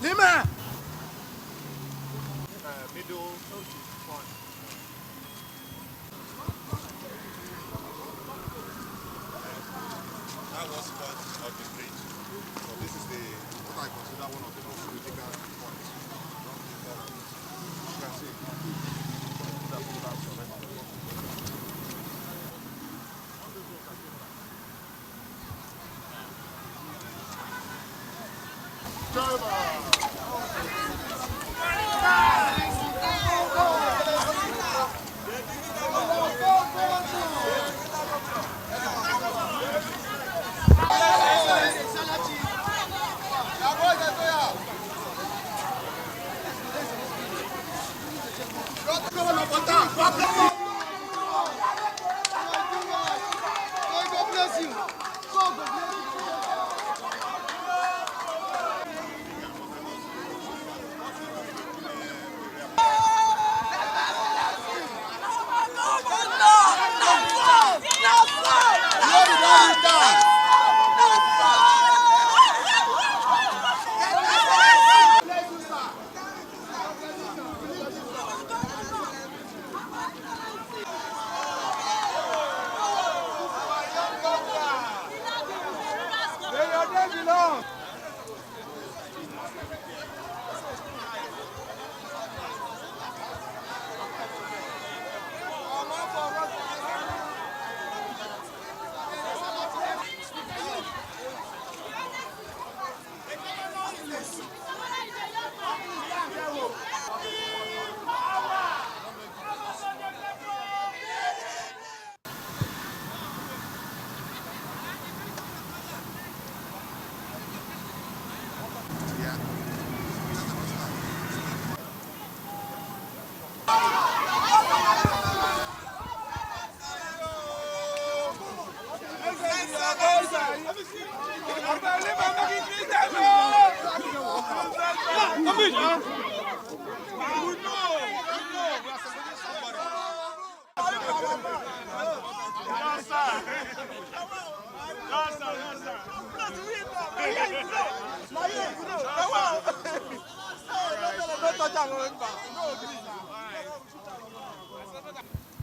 Lima! Middle point. That was part of the bridge. So this is what I consider one of the most critical points. You can see.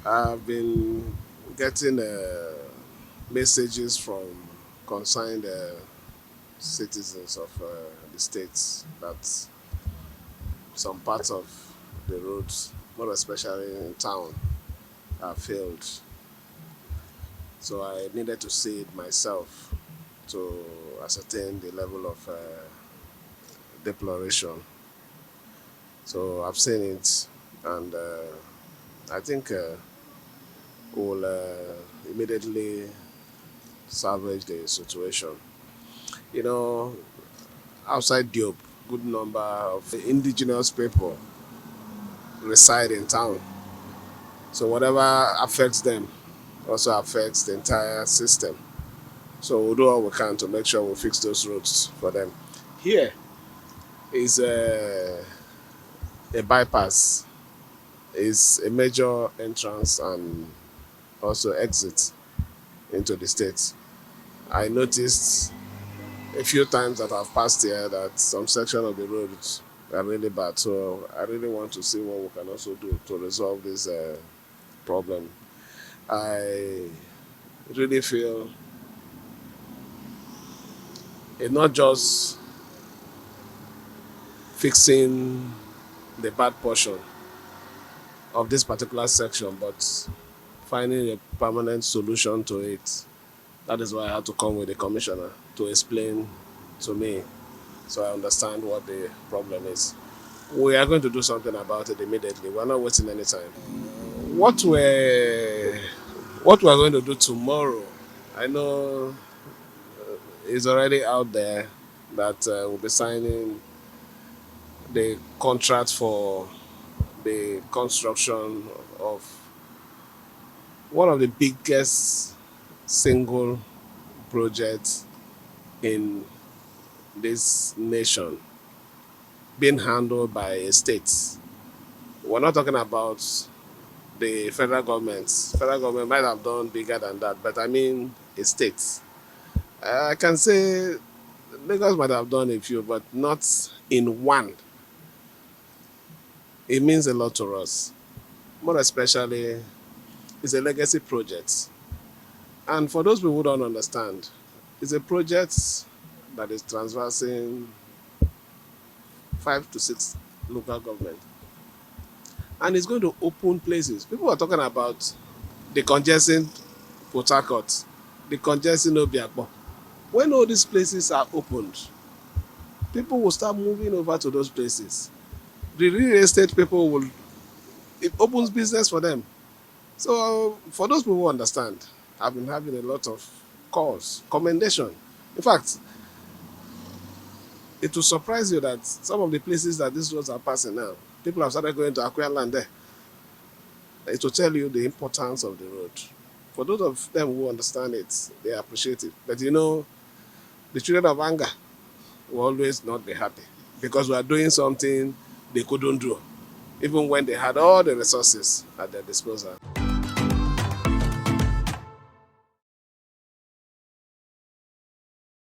I've been getting messages from concerned citizens of the states that some parts of the roads, more especially in town, are failed. So I needed to see it myself to ascertain the level of deploration. So I've seen it, and I think we'll immediately salvage the situation. You know, outside Diop, good number of indigenous people reside in town. So whatever affects them also affects the entire system. So we'll do all we can to make sure we fix those roads for them. Here is a bypass, is a major entrance and also exit into the state. I noticed a few times that I've passed here that some section of the roads are really bad. So I really want to see what we can also do to resolve this problem. I really feel it's not just fixing the bad portion of this particular section, but finding a permanent solution to it. That is why I had to come with the commissioner to explain to me so I understand what the problem is. We are going to do something about it immediately. We're not wasting any time. What we're going to do tomorrow, I know is already out there that we'll be signing the contract for the construction of one of the biggest single projects in this nation being handled by a state. We're not talking about the federal government. Federal government might have done bigger than that, but I mean a state. I can say Lagos might have done a few, but not in one. It means a lot to us. More especially, it's a legacy project. And for those people who don't understand, it's a project that is transversing 5 to 6 local government. And it's going to open places. People are talking about the congestion Port Harcourt, the congestion Obiakpo. When all these places are opened, people will start moving over to those places. The real estate people will, it opens business for them. So for those people who understand, I've been having a lot of calls, commendation. In fact, it will surprise you that some of the places that these roads are passing now, people have started going to acquire land there. It will tell you the importance of the road. For those of them who understand it, they appreciate it. But you know, the children of anger will always not be happy because we are doing something they couldn't do, even when they had all the resources at their disposal.